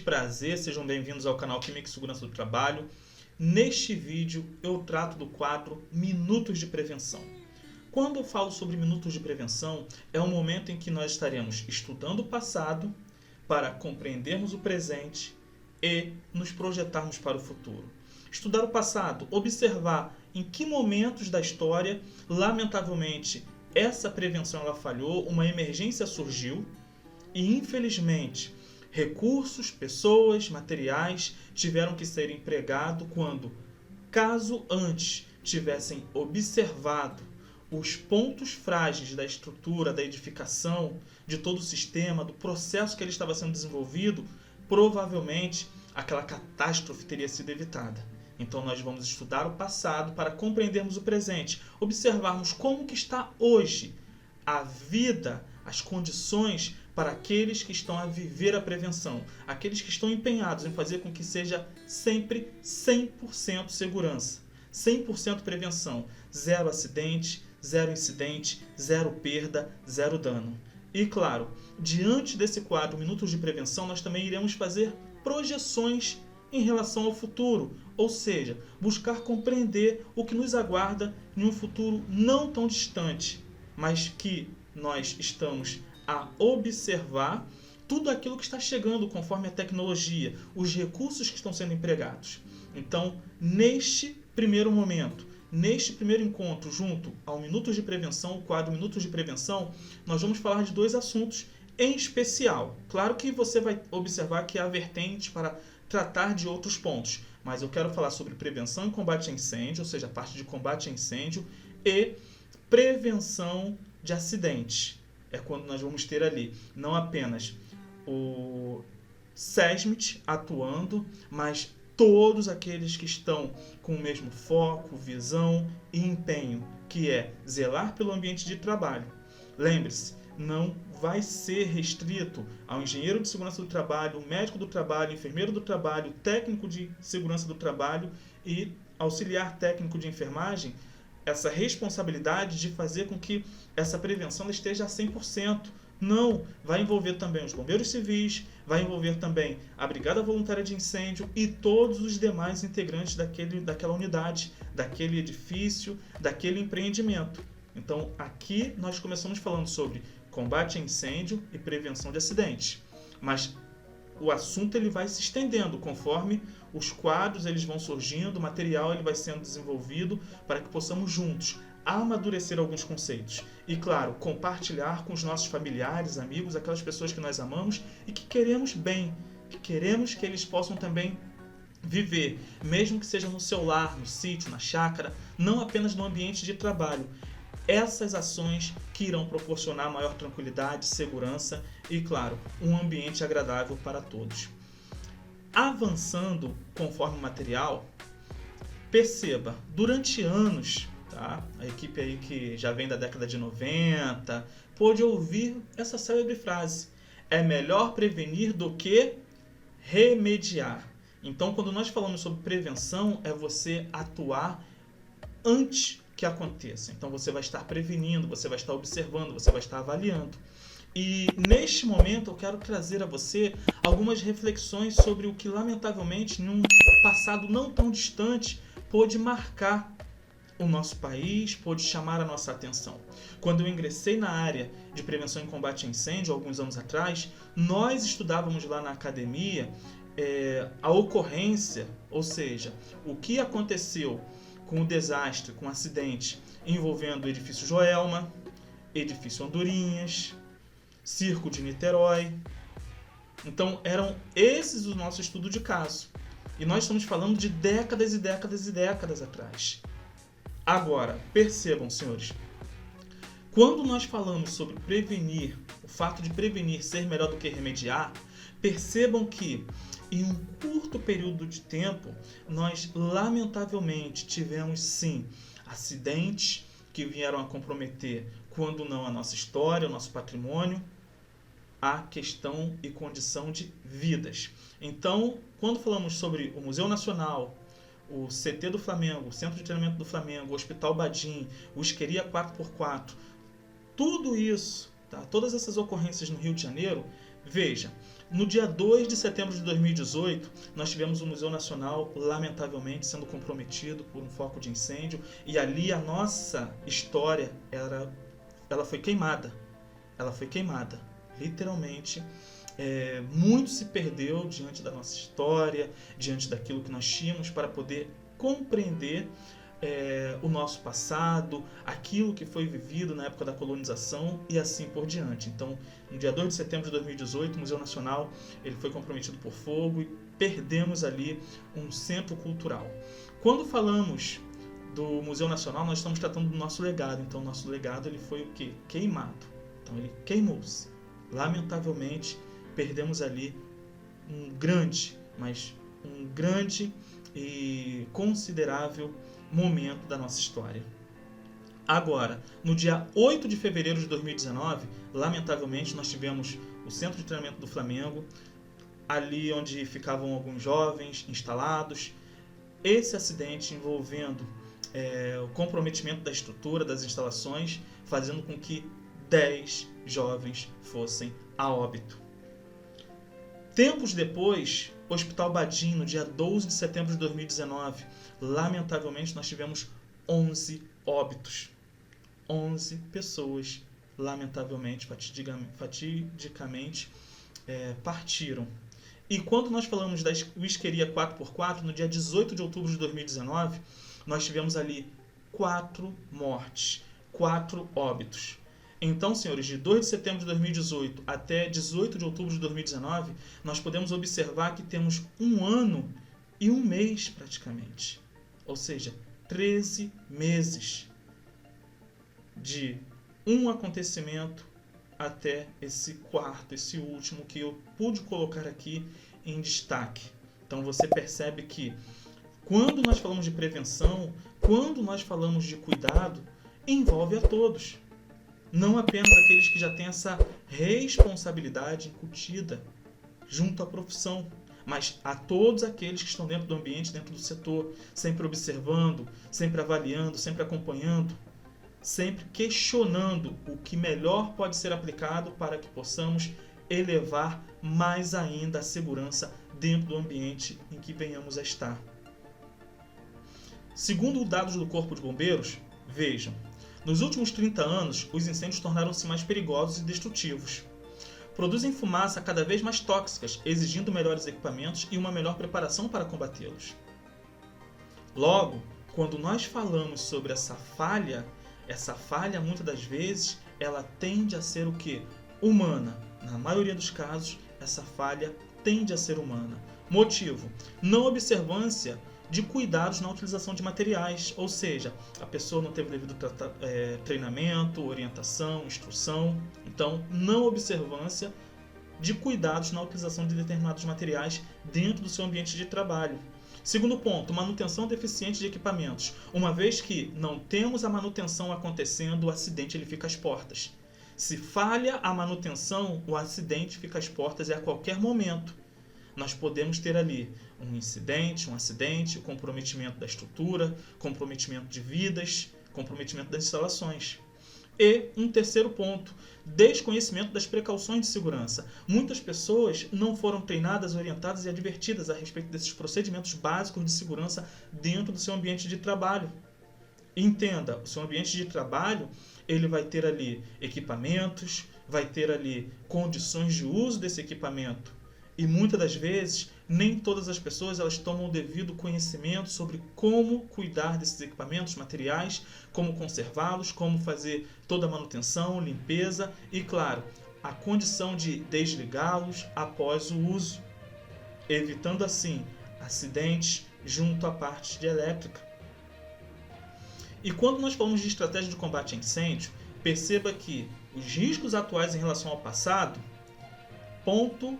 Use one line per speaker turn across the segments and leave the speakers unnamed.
prazer, sejam bem-vindos ao canal Química e Segurança do Trabalho. Neste vídeo eu trato do quadro Minutos de Prevenção. Quando eu falo sobre minutos de prevenção, é o momento em que nós estaremos estudando o passado para compreendermos o presente e nos projetarmos para o futuro. Estudar o passado, observar em que momentos da história, lamentavelmente, essa prevenção ela falhou, uma emergência surgiu e, infelizmente, recursos, pessoas, materiais tiveram que ser empregados quando, caso antes tivessem observado os pontos frágeis da estrutura, da edificação, de todo o sistema, do processo que ele estava sendo desenvolvido, provavelmente aquela catástrofe teria sido evitada. Então nós vamos estudar o passado para compreendermos o presente, observarmos como que está hoje a vida, as condições para aqueles que estão a viver a prevenção, aqueles que estão empenhados em fazer com que seja sempre 100% segurança, 100% prevenção, zero acidente, zero incidente, zero perda, zero dano. E claro, diante desse quadro Minutos de Prevenção, nós também iremos fazer projeções em relação ao futuro, ou seja, buscar compreender o que nos aguarda em um futuro não tão distante, mas que nós estamos a observar tudo aquilo que está chegando conforme a tecnologia, os recursos que estão sendo empregados. Então, neste primeiro momento, neste primeiro encontro junto ao Minutos de Prevenção, o quadro Minutos de Prevenção, nós vamos falar de dois assuntos em especial. Claro que você vai observar que há vertentes para tratar de outros pontos, mas eu quero falar sobre prevenção e combate a incêndio, ou seja, a parte de combate a incêndio, e prevenção de acidentes. É quando nós vamos ter ali não apenas o SESMIT atuando, mas todos aqueles que estão com o mesmo foco, visão e empenho, que é zelar pelo ambiente de trabalho. Lembre-se, não vai ser restrito ao engenheiro de segurança do trabalho, médico do trabalho, enfermeiro do trabalho, técnico de segurança do trabalho e auxiliar técnico de enfermagem, essa responsabilidade de fazer com que essa prevenção esteja a 100%. Não, vai envolver também os bombeiros civis, vai envolver também a Brigada Voluntária de Incêndio e todos os demais integrantes daquela unidade, daquele edifício, daquele empreendimento. Então, aqui nós começamos falando sobre combate a incêndio e prevenção de acidentes. Mas o assunto ele vai se estendendo conforme os quadros eles vão surgindo, o material ele vai sendo desenvolvido para que possamos juntos amadurecer alguns conceitos. E, claro, compartilhar com os nossos familiares, amigos, aquelas pessoas que nós amamos e que queremos bem, que queremos que eles possam também viver, mesmo que seja no seu lar, no sítio, na chácara, não apenas no ambiente de trabalho. Essas ações que irão proporcionar maior tranquilidade, segurança e, claro, um ambiente agradável para todos. Avançando conforme o material, perceba, durante anos, tá? A equipe aí que já vem da década de 90 pôde ouvir essa célebre frase: é melhor prevenir do que remediar. Então, quando nós falamos sobre prevenção, é você atuar antes que aconteça. Então você vai estar prevenindo, você vai estar observando, você vai estar avaliando. E neste momento eu quero trazer a você algumas reflexões sobre o que lamentavelmente num passado não tão distante pôde marcar o nosso país, pôde chamar a nossa atenção. Quando eu ingressei na área de prevenção e combate a incêndio alguns anos atrás, nós estudávamos lá na academia a ocorrência, ou seja, o que aconteceu com o desastre, com o acidente envolvendo o edifício Joelma, edifício Andorinhas, Circo de Niterói. Então, eram esses o nosso estudo de caso. E nós estamos falando de décadas e décadas e décadas atrás. Agora, percebam, senhores, quando nós falamos sobre prevenir, o fato de prevenir ser melhor do que remediar, percebam que em um curto período de tempo, nós lamentavelmente tivemos sim acidentes que vieram a comprometer, quando não a nossa história, o nosso patrimônio, a questão e condição de vidas. Então, quando falamos sobre o Museu Nacional, o CT do Flamengo, o Centro de Treinamento do Flamengo, o Hospital Badim, o Isqueria 4x4, tudo isso, tá? Todas essas ocorrências no Rio de Janeiro Veja, no dia 2 de setembro de 2018, nós tivemos o Museu Nacional, lamentavelmente, sendo comprometido por um foco de incêndio, e ali a nossa história, ela foi queimada. Ela foi queimada, literalmente. Muito se perdeu diante da nossa história, diante daquilo que nós tínhamos para poder compreender o nosso passado, aquilo que foi vivido na época da colonização e assim por diante. Então, no dia 2 de setembro de 2018, o Museu Nacional ele foi comprometido por fogo e perdemos ali um centro cultural. Quando falamos do Museu Nacional, nós estamos tratando do nosso legado. Então, o nosso legado ele foi o quê? Queimado. Então, ele queimou-se. Lamentavelmente, perdemos ali um grande e considerável momento da nossa história. Agora, no dia 8 de fevereiro de 2019, lamentavelmente, nós tivemos o centro de treinamento do Flamengo, ali onde ficavam alguns jovens instalados. Esse acidente envolvendo o comprometimento da estrutura das instalações, fazendo com que 10 jovens fossem a óbito. Tempos depois, Hospital Badim, no dia 12 de setembro de 2019, lamentavelmente nós tivemos 11 óbitos. 11 pessoas, lamentavelmente, fatidicamente, partiram. E quando nós falamos da Whiskeria 4x4, no dia 18 de outubro de 2019, nós tivemos ali 4 mortes, 4 óbitos. Então, senhores, de 2 de setembro de 2018 até 18 de outubro de 2019, nós podemos observar que temos 1 ano e 1 mês praticamente. Ou seja, 13 meses de um acontecimento até esse último que eu pude colocar aqui em destaque. Então você percebe que quando nós falamos de prevenção, quando nós falamos de cuidado, envolve a todos. Não apenas aqueles que já têm essa responsabilidade incutida junto à profissão, mas a todos aqueles que estão dentro do ambiente, dentro do setor, sempre observando, sempre avaliando, sempre acompanhando, sempre questionando o que melhor pode ser aplicado para que possamos elevar mais ainda a segurança dentro do ambiente em que venhamos a estar. Segundo dados do Corpo de Bombeiros, vejam, nos últimos 30 anos, os incêndios tornaram-se mais perigosos e destrutivos. Produzem fumaça cada vez mais tóxicas, exigindo melhores equipamentos e uma melhor preparação para combatê-los. Logo, quando nós falamos sobre essa falha muitas das vezes, ela tende a ser o quê? Humana. Na maioria dos casos, essa falha tende a ser humana. Motivo: não observância de cuidados na utilização de materiais, ou seja, a pessoa não teve devido treinamento, orientação, instrução. Então, não observância de cuidados na utilização de determinados materiais dentro do seu ambiente de trabalho. Segundo ponto, manutenção deficiente de equipamentos. Uma vez que não temos a manutenção acontecendo, o acidente ele fica às portas. Se falha a manutenção, o acidente fica às portas e a qualquer momento nós podemos ter ali um acidente, o comprometimento da estrutura, comprometimento de vidas, comprometimento das instalações. E um terceiro ponto, desconhecimento das precauções de segurança. Muitas pessoas não foram treinadas, orientadas e advertidas a respeito desses procedimentos básicos de segurança dentro do seu ambiente de trabalho. Entenda, o seu ambiente de trabalho, ele vai ter ali equipamentos, vai ter ali condições de uso desse equipamento. E muitas das vezes, nem todas as pessoas elas tomam o devido conhecimento sobre como cuidar desses equipamentos, materiais, como conservá-los, como fazer toda a manutenção, limpeza e, claro, a condição de desligá-los após o uso, evitando assim acidentes junto à parte de elétrica. E quando nós falamos de estratégia de combate a incêndio, perceba que os riscos atuais em relação ao passado, ponto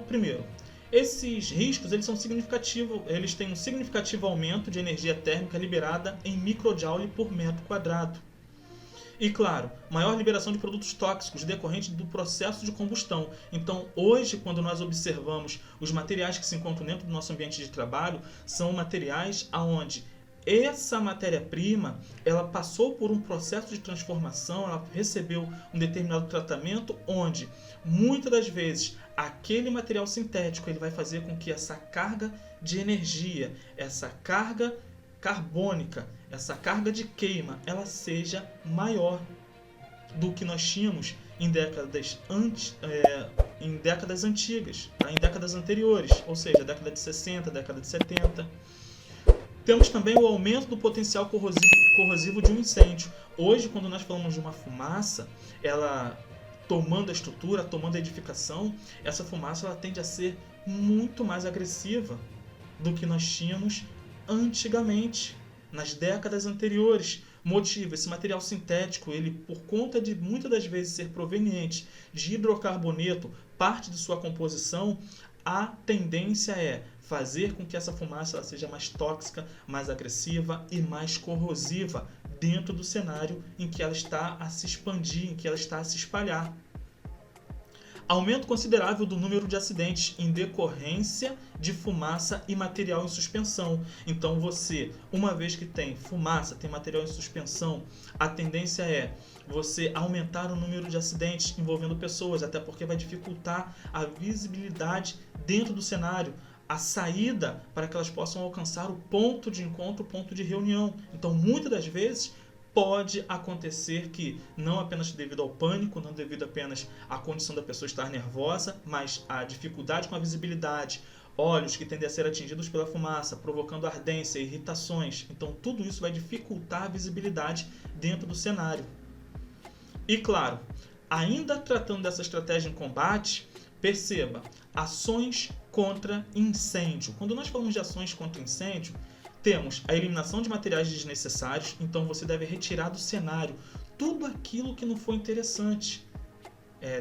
primeiro, esses riscos eles são significativos, eles têm um significativo aumento de energia térmica liberada em microjoule por metro quadrado. E claro, maior liberação de produtos tóxicos decorrente do processo de combustão. Então, hoje, quando nós observamos os materiais que se encontram dentro do nosso ambiente de trabalho, são materiais onde essa matéria-prima, ela passou por um processo de transformação, ela recebeu um determinado tratamento onde, muitas das vezes, aquele material sintético ele vai fazer com que essa carga de energia, essa carga carbônica, essa carga de queima, ela seja maior do que nós tínhamos em décadas antigas, tá? Em décadas anteriores, ou seja, década de 60, década de 70. Temos também o aumento do potencial corrosivo de um incêndio. Hoje, quando nós falamos de uma fumaça, ela tomando a estrutura, tomando a edificação, essa fumaça ela tende a ser muito mais agressiva do que nós tínhamos antigamente, nas décadas anteriores. Motivo, esse material sintético, ele, por conta de muitas das vezes ser proveniente de hidrocarboneto, parte de sua composição, a tendência é fazer com que essa fumaça ela seja mais tóxica, mais agressiva e mais corrosiva dentro do cenário em que ela está a se expandir, em que ela está a se espalhar. Aumento considerável do número de acidentes em decorrência de fumaça e material em suspensão. Então você, uma vez que tem fumaça, tem material em suspensão, a tendência é você aumentar o número de acidentes envolvendo pessoas, até porque vai dificultar a visibilidade dentro do cenário, a saída para que elas possam alcançar o ponto de encontro, o ponto de reunião. Então, muitas das vezes, pode acontecer que, não apenas devido ao pânico, não devido apenas à condição da pessoa estar nervosa, mas a dificuldade com a visibilidade, olhos que tendem a ser atingidos pela fumaça, provocando ardência, irritações. Então, tudo isso vai dificultar a visibilidade dentro do cenário. E, claro, ainda tratando dessa estratégia em combate, perceba, ações contra incêndio. Quando nós falamos de ações contra incêndio, temos a eliminação de materiais desnecessários, então você deve retirar do cenário tudo aquilo que não foi interessante.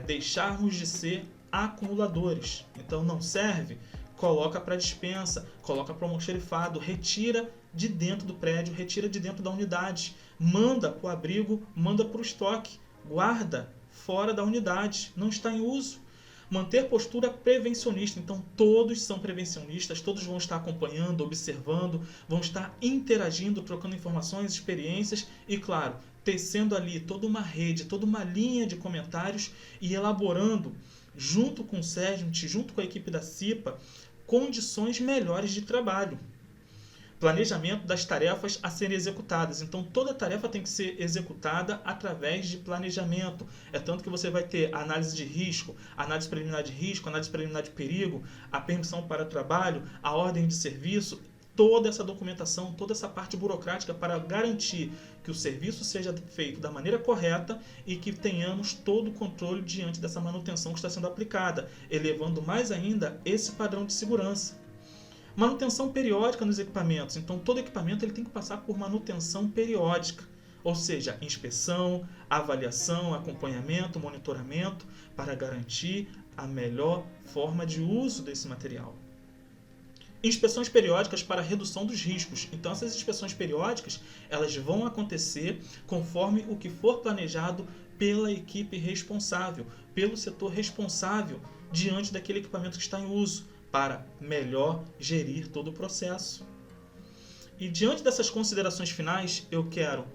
Deixarmos de ser acumuladores. Então não serve, coloca para dispensa, coloca para almoxarifado, retira de dentro do prédio, retira de dentro da unidade, manda para o abrigo, manda para o estoque, guarda fora da unidade, não está em uso. Manter postura prevencionista, então todos são prevencionistas, todos vão estar acompanhando, observando, vão estar interagindo, trocando informações, experiências e, claro, tecendo ali toda uma rede, toda uma linha de comentários e elaborando, junto com o SESMIT, junto com a equipe da CIPA, condições melhores de trabalho. Planejamento das tarefas a serem executadas. Então, toda tarefa tem que ser executada através de planejamento. É tanto que você vai ter análise de risco, análise preliminar de risco, análise preliminar de perigo, a permissão para trabalho, a ordem de serviço, toda essa documentação, toda essa parte burocrática para garantir que o serviço seja feito da maneira correta e que tenhamos todo o controle diante dessa manutenção que está sendo aplicada, elevando mais ainda esse padrão de segurança. Manutenção periódica nos equipamentos. Então, todo equipamento ele tem que passar por manutenção periódica, ou seja, inspeção, avaliação, acompanhamento, monitoramento, para garantir a melhor forma de uso desse material. Inspeções periódicas para redução dos riscos. Então, essas inspeções periódicas elas vão acontecer conforme o que for planejado pela equipe responsável, pelo setor responsável diante daquele equipamento que está em uso, para melhor gerir todo o processo. E diante dessas considerações finais, eu quero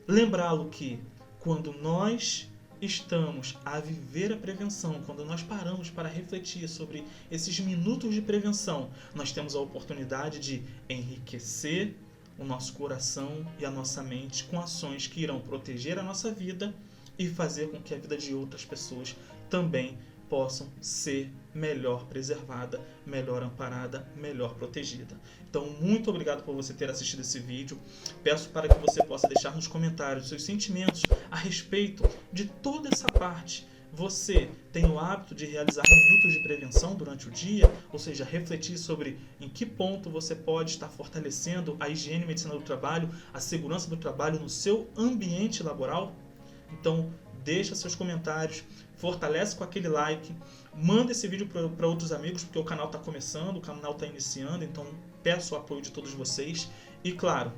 lembrá-lo que quando nós estamos a viver a prevenção, quando nós paramos para refletir sobre esses minutos de prevenção, nós temos a oportunidade de enriquecer o nosso coração e a nossa mente com ações que irão proteger a nossa vida e fazer com que a vida de outras pessoas também possam ser melhor preservada, melhor amparada, melhor protegida. Então, muito obrigado por você ter assistido esse vídeo. Peço para que você possa deixar nos comentários seus sentimentos a respeito de toda essa parte. Você tem o hábito de realizar minutos de prevenção durante o dia, ou seja, refletir sobre em que ponto você pode estar fortalecendo a higiene e medicina do trabalho, a segurança do trabalho no seu ambiente laboral? Então, deixa seus comentários, fortalece com aquele like, manda esse vídeo para outros amigos, porque o canal está começando, o canal está iniciando, então peço o apoio de todos vocês. E claro,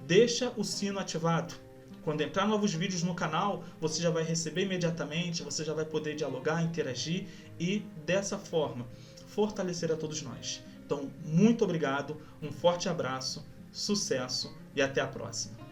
deixa o sino ativado. Quando entrar novos vídeos no canal, você já vai receber imediatamente, você já vai poder dialogar, interagir e dessa forma fortalecer a todos nós. Então, muito obrigado, um forte abraço sucesso e até a próxima.